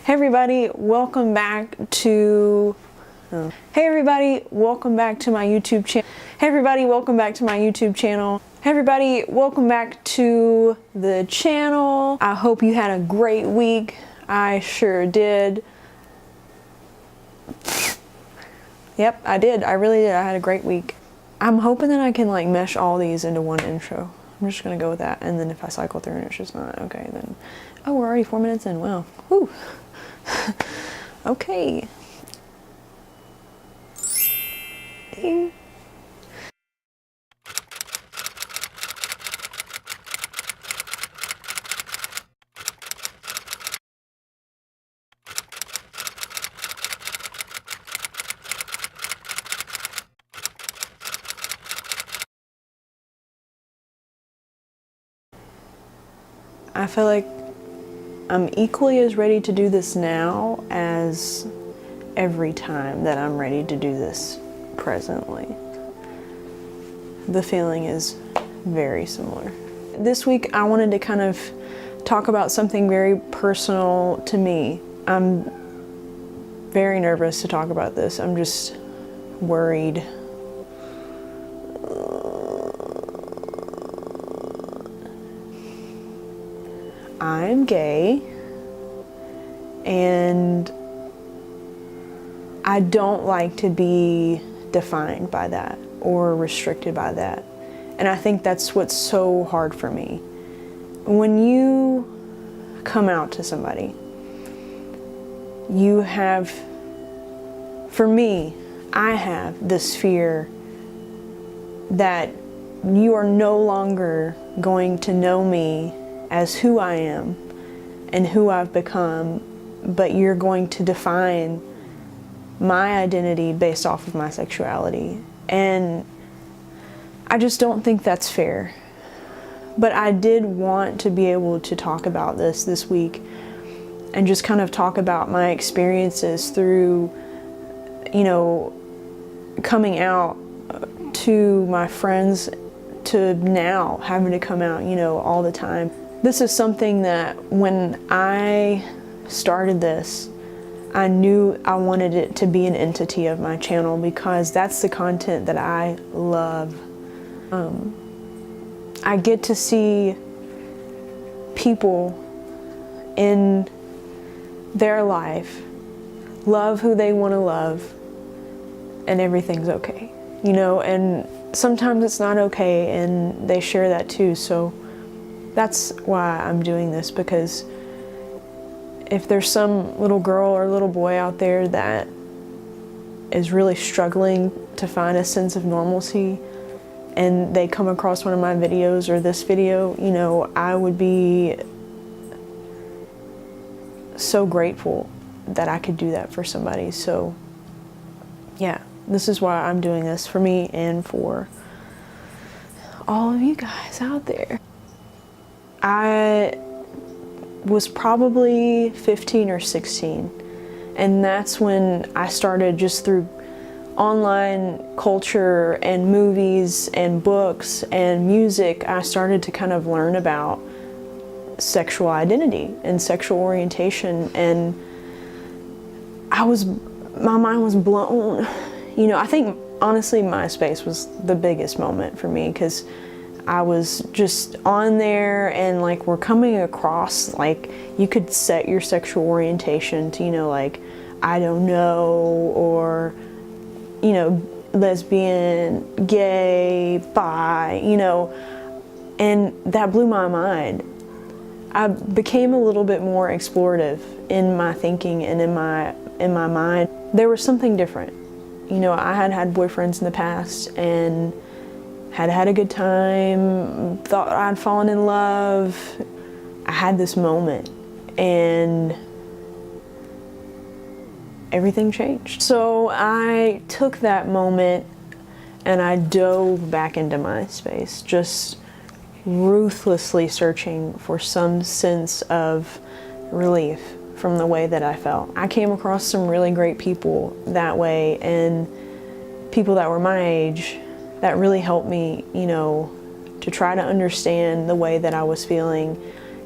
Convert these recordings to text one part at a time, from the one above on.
Hey everybody, welcome back to Hey everybody, welcome back to my YouTube channel. Hey everybody, welcome back to my YouTube channel. Hey everybody, welcome back to the channel. I hope you had a great week. I sure did. Yep, I did. I really did. I had a great week. I'm hoping that I can like mesh all these into one intro. I'm just gonna go with that, and then if I cycle through and it's just not okay, then oh, we're already 4 minutes in. Wow. Whew. Okay. Ding. I feel like I'm equally as ready to do this now as every time that I'm ready to do this presently. The feeling is very similar. This week I wanted to kind of talk about something very personal to me. I'm very nervous to talk about this. I'm just worried. I'm gay, and I don't like to be defined by that or restricted by that. And I think that's what's so hard for me. When you come out to somebody, you have, for me, I have this fear that you are no longer going to know me as who I am and who I've become, but you're going to define my identity based off of my sexuality. And I just don't think that's fair. But I did want to be able to talk about this week and just kind of talk about my experiences through, you know, coming out to my friends to now having to come out, you know, all the time. This is something that when I started this, I knew I wanted it to be an entity of my channel because that's the content that I love. I get to see people in their life love who they want to love, and everything's okay, you know, and sometimes it's not okay, and they share that too. So that's why I'm doing this, because if there's some little girl or little boy out there that is really struggling to find a sense of normalcy and they come across one of my videos or this video, you know, I would be so grateful that I could do that for somebody. So yeah, this is why I'm doing this, for me and for all of you guys out there. I was probably 15 or 16, and that's when I started, just through online culture and movies and books and music, I started to kind of learn about sexual identity and sexual orientation, and my mind was blown. You know, I think honestly MySpace was the biggest moment for me, because I was just on there, and like we're coming across, like you could set your sexual orientation to, you know, like, I don't know, or, you know, lesbian, gay, bi, you know, and that blew my mind. I became a little bit more explorative in my thinking and in my mind. There was something different. You know, I had had boyfriends in the past and had a good time, thought I'd fallen in love. I had this moment and everything changed. So I took that moment and I dove back into MySpace, just ruthlessly searching for some sense of relief from the way that I felt. I came across some really great people that way, and people that were my age that really helped me, you know, to try to understand the way that I was feeling,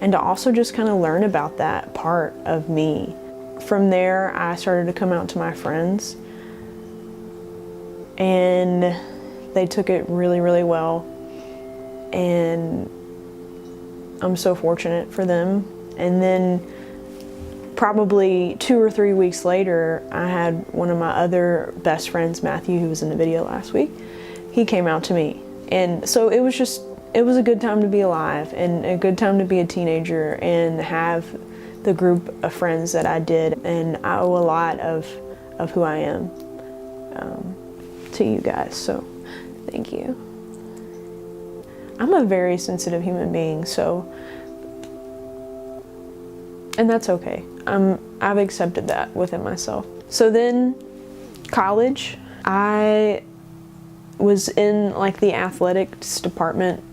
and to also just kind of learn about that part of me. from there, I started to come out to my friends, and they took it really, really well, and I'm so fortunate for them. And then probably 2 or 3 weeks later, I had one of my other best friends, Matthew, who was in the video last week. He came out to me, and so it was a good time to be alive, and a good time to be a teenager and have the group of friends that I did. And I owe a lot of who I am to you guys, so thank you. I'm a very sensitive human being, and that's okay. I've accepted that within myself. So then, college, I was in like the athletics department,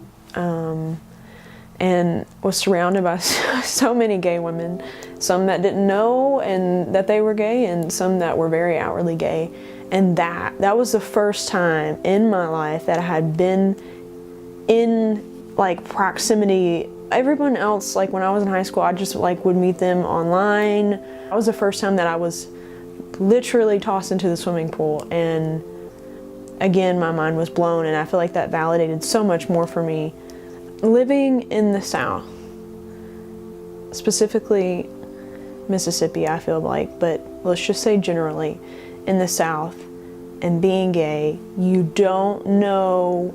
and was surrounded by so many gay women, some that didn't know and that they were gay, and some that were very outwardly gay. And that was the first time in my life that I had been in like proximity. Everyone else, like when I was in high school, I just like would meet them online. That was the first time that I was literally tossed into the swimming pool, and again, my mind was blown, and I feel like that validated so much more for me. Living in the South, specifically Mississippi, I feel like, but let's just say generally, in the South, and being gay, you don't know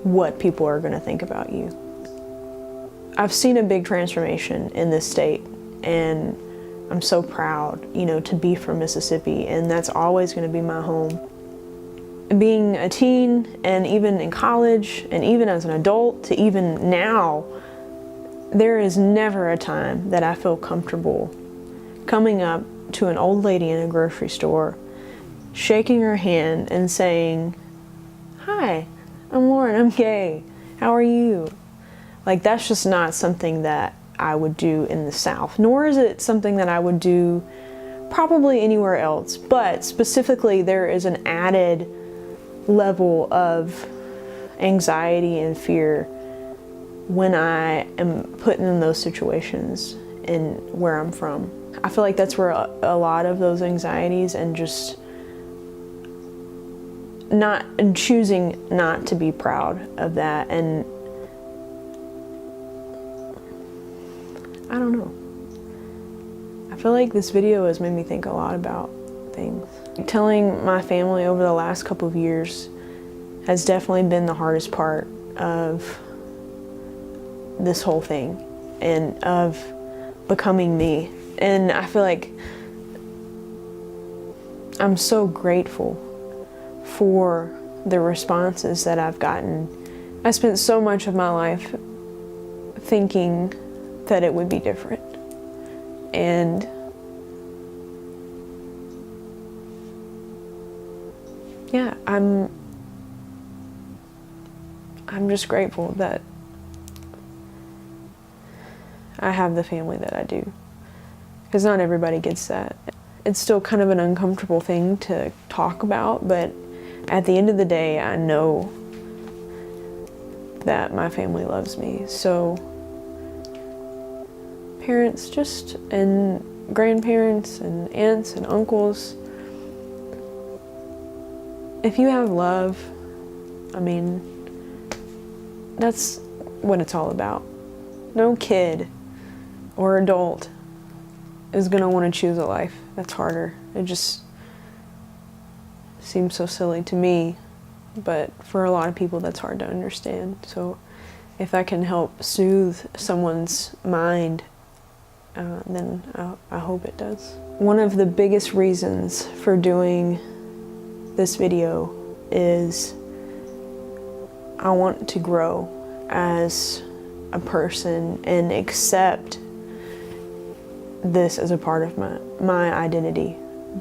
what people are going to think about you. I've seen a big transformation in this state, and I'm so proud, to be from Mississippi, and that's always going to be my home. Being a teen, and even in college, and even as an adult, to even now, there is never a time that I feel comfortable coming up to an old lady in a grocery store, shaking her hand and saying, "Hi, I'm Lauren, I'm gay, how are you?" Like, that's just not something that I would do in the South, nor is it something that I would do probably anywhere else. But specifically, there is an added level of anxiety and fear when I am put in those situations in where I'm from. I feel like that's where a lot of those anxieties and just choosing not to be proud of that, and I don't know. I feel like this video has made me think a lot about things. Telling my family over the last couple of years has definitely been the hardest part of this whole thing and of becoming me. And I feel like I'm so grateful for the responses that I've gotten. I spent so much of my life thinking that it would be different, and yeah, I'm just grateful that I have the family that I do, because not everybody gets that. It's still kind of an uncomfortable thing to talk about, but at the end of the day, I know that my family loves me. So parents and grandparents and aunts and uncles, if you have love, I mean, that's what it's all about. No kid or adult is gonna want to choose a life that's harder. It just seems so silly to me, but for a lot of people that's hard to understand. So if I can help soothe someone's mind, then I hope it does. One of the biggest reasons for doing this video is I want to grow as a person and accept this as a part of my identity,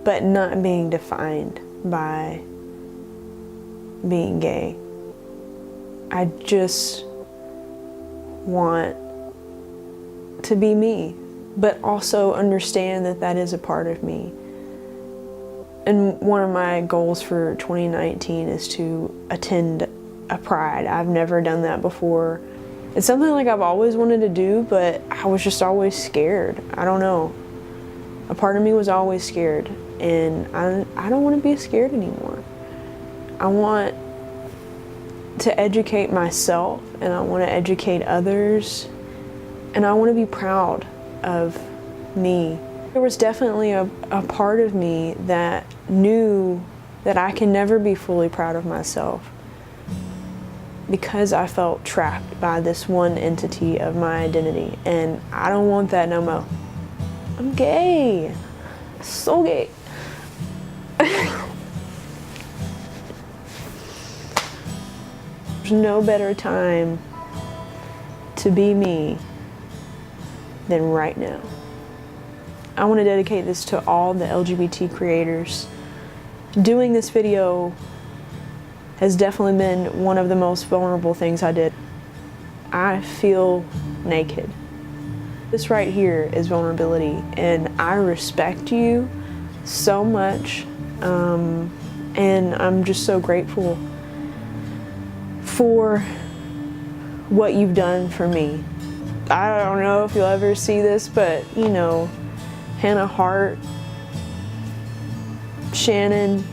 but not being defined by being gay. I just want to be me, but also understand that that is a part of me. And one of my goals for 2019 is to attend a pride. I've never done that before. It's something like I've always wanted to do, but I was just always scared. I don't know. A part of me was always scared, and I don't want to be scared anymore. I want to educate myself, and I want to educate others, and I want to be proud of me. There was definitely a part of me that knew that I can never be fully proud of myself because I felt trapped by this one entity of my identity, and I don't want that no more. I'm gay. So gay. There's no better time to be me than right now. I want to dedicate this to all the LGBT creators. Doing this video has definitely been one of the most vulnerable things I did. I feel naked. This right here is vulnerability, and I respect you so much, and I'm just so grateful for what you've done for me. I don't know if you'll ever see this, but you know, Hannah Hart, Shannon,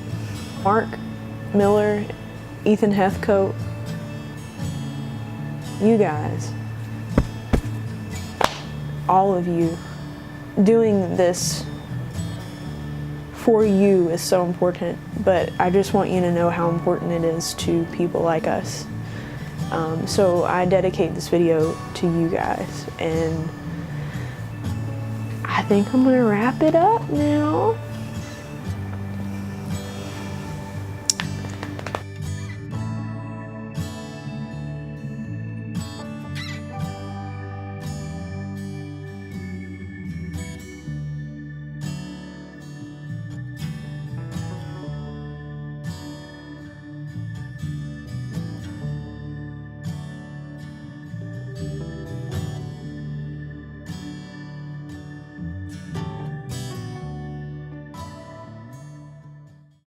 Mark Miller, Ethan Heathcote, you guys, all of you, doing this for you is so important, but I just want you to know how important it is to people like us. So I dedicate this video to you guys, and I think I'm gonna wrap it up now.